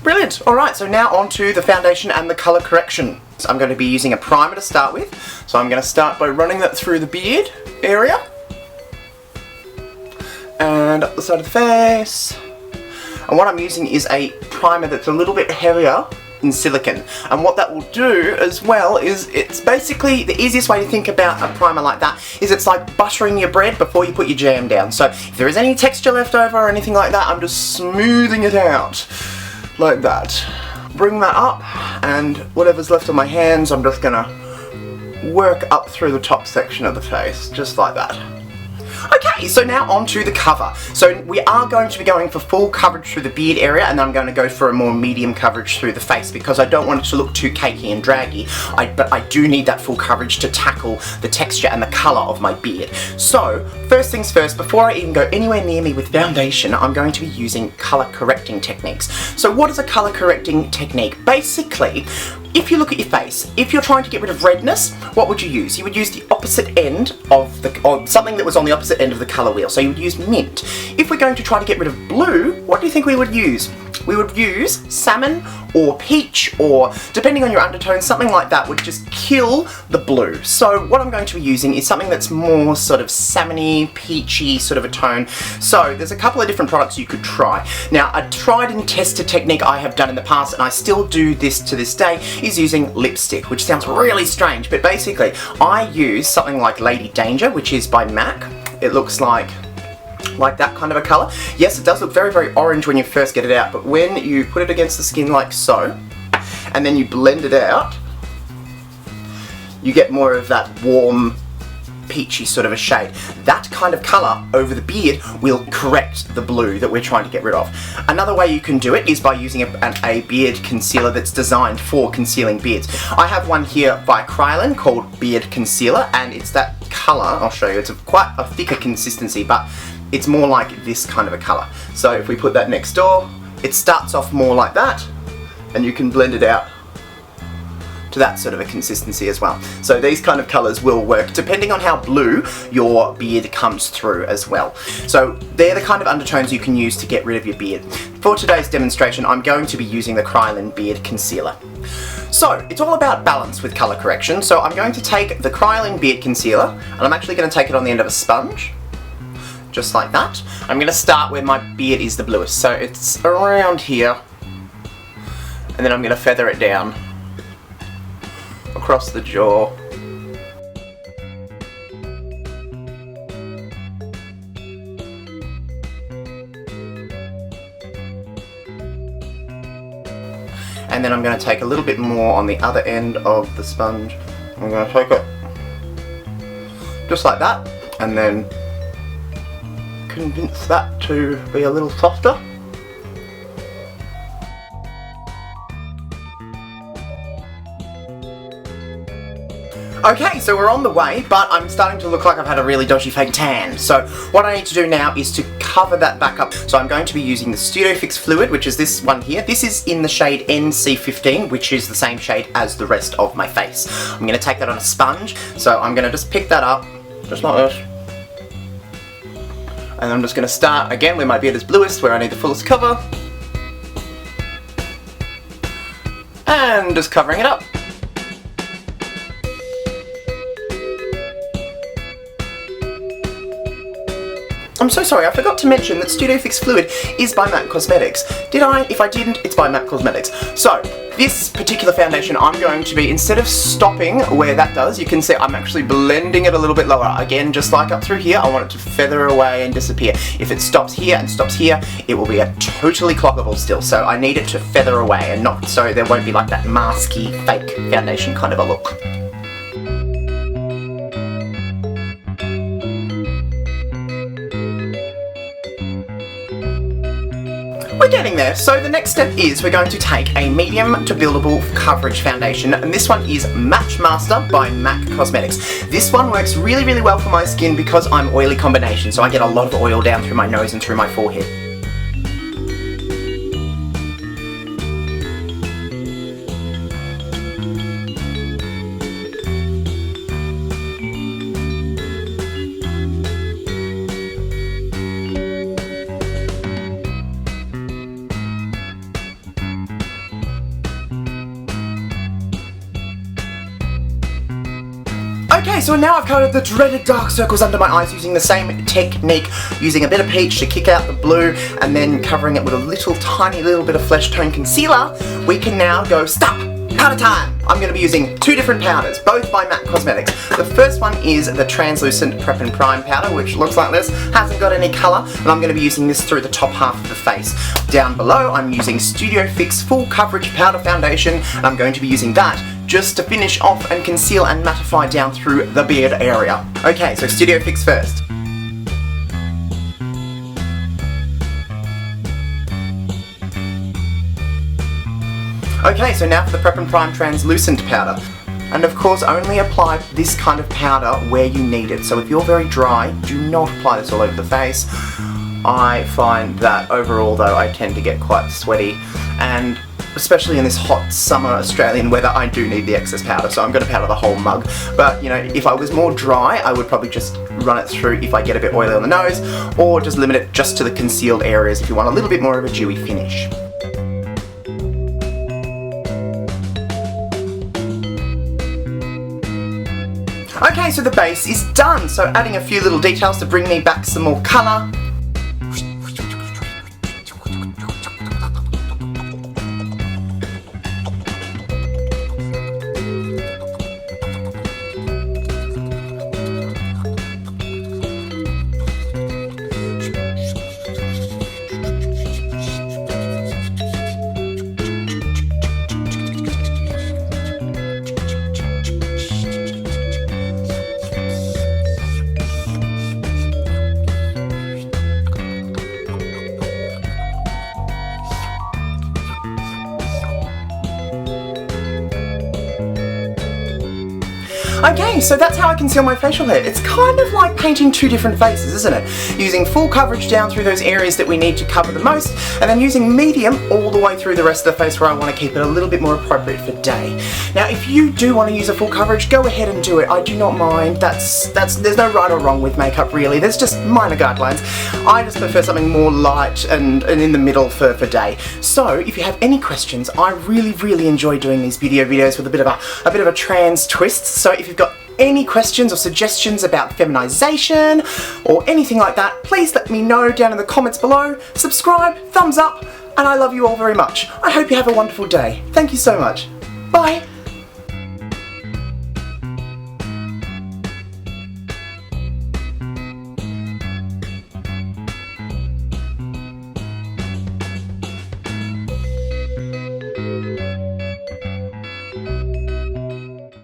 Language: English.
Brilliant. Alright, so now on to the foundation and the colour correction. So I'm going to be using a primer to start with. So I'm going to start by running that through the beard area. And up the side of the face. And what I'm using is a primer that's a little bit heavier in silicone. And what that will do as well is it's basically the easiest way to think about a primer like that is it's like buttering your bread before you put your jam down. So if there is any texture left over or anything like that, I'm just smoothing it out like that. Bring that up, and whatever's left on my hands, I'm just gonna work up through the top section of the face, just like that. Okay, so now on to the cover. So we are going to be going for full coverage through the beard area, and then I'm going to go for a more medium coverage through the face because I don't want it to look too cakey and draggy, but I do need that full coverage to tackle the texture and the colour of my beard. So, first things first, before I even go anywhere near me with foundation, I'm going to be using colour correcting techniques. So what is a colour correcting technique? Basically, if you look at your face, if you're trying to get rid of redness, what would you use? You would use the opposite end of something that was on the opposite end of the colour wheel. So you would use mint. If we're going to try to get rid of blue, what do you think we would use? We would use salmon or peach, or depending on your undertone, something like that would just kill the blue. So what I'm going to be using is something that's more sort of salmony, peachy sort of a tone. So there's a couple of different products you could try. Now, a tried and tested technique I have done in the past, and I still do this to this day, is using lipstick, which sounds really strange, but basically I use something like Lady Danger, which is by MAC. It looks like that kind of a colour. Yes, it does look very, very orange when you first get it out, but when you put it against the skin like so, and then you blend it out, you get more of that warm, peachy sort of a shade. That kind of colour over the beard will correct the blue that we're trying to get rid of. Another way you can do it is by using a beard concealer that's designed for concealing beards. I have one here by Kryolan called Beard Concealer, and it's that colour. I'll show you. It's quite a thicker consistency, but it's more like this kind of a colour. So if we put that next door, it starts off more like that, and you can blend it out to that sort of a consistency as well. So these kind of colours will work depending on how blue your beard comes through as well. So they're the kind of undertones you can use to get rid of your beard. For today's demonstration, I'm going to be using the Kryolan Beard Concealer. So it's all about balance with colour correction. So I'm going to take the Kryolan Beard Concealer, and I'm actually going to take it on the end of a sponge, just like that. I'm going to start where my beard is the bluest, so it's around here, and then I'm going to feather it down across the jaw. And then I'm going to take a little bit more on the other end of the sponge. I'm going to take it just like that, and then convince that to be a little softer. Okay, so we're on the way, but I'm starting to look like I've had a really dodgy fake tan. So what I need to do now is to cover that back up. So I'm going to be using the Studio Fix Fluid, which is this one here. This is in the shade NC15, which is the same shade as the rest of my face. I'm going to take that on a sponge, so I'm going to just pick that up, just like this. And I'm just going to start again where my beard is bluest, where I need the fullest cover. And just covering it up. I'm so sorry, I forgot to mention that Studio Fix Fluid is by MAC Cosmetics. Did I? If I didn't, it's by MAC Cosmetics. So, this particular foundation, I'm going to be, instead of stopping where that does, you can see I'm actually blending it a little bit lower. Again, just like up through here, I want it to feather away and disappear. If it stops here and stops here, it will be a totally clockable still. So I need it to feather away and not, so there won't be like that masky, fake foundation kind of a look. We're getting there. So the next step is we're going to take a medium to buildable coverage foundation, and this one is Matchmaster by MAC Cosmetics. This one works really, really well for my skin because I'm oily combination, so I get a lot of oil down through my nose and through my forehead. Okay, so now I've coated the dreaded dark circles under my eyes using the same technique, using a bit of peach to kick out the blue, and then covering it with a tiny little bit of flesh tone concealer. We can now go, stop! Powder time! I'm going to be using two different powders, both by MAC Cosmetics. The first one is the translucent Prep and Prime powder, which looks like this, hasn't got any colour, and I'm going to be using this through the top half of the face. Down below, I'm using Studio Fix Full Coverage Powder Foundation, and I'm going to be using that just to finish off and conceal and mattify down through the beard area. Okay, so Studio Fix first. Okay, so now for the Prep and Prime translucent powder. And of course, only apply this kind of powder where you need it. So if you're very dry, do not apply this all over the face. I find that overall though, I tend to get quite sweaty, and especially in this hot summer Australian weather, I do need the excess powder, so I'm going to powder the whole mug. But you know, if I was more dry, I would probably just run it through if I get a bit oily on the nose, or just limit it just to the concealed areas if you want a little bit more of a dewy finish. Okay, so the base is done, so adding a few little details to bring me back some more colour. Okay, so that's how I conceal my facial hair. It's kind of like painting two different faces, isn't it? Using full coverage down through those areas that we need to cover the most, and then using medium all the way through the rest of the face where I want to keep it a little bit more appropriate for day. Now, if you do want to use a full coverage, go ahead and do it. I do not mind. There's no right or wrong with makeup, really. There's just minor guidelines. I just prefer something more light and in the middle for day. So, if you have any questions, I really enjoy doing these videos with a bit of a trans twist. So, if you've got any questions or suggestions about feminization or anything like that, please let me know down in the comments below. Subscribe, thumbs up, and I love you all very much. I hope you have a wonderful day. Thank you so much. Bye.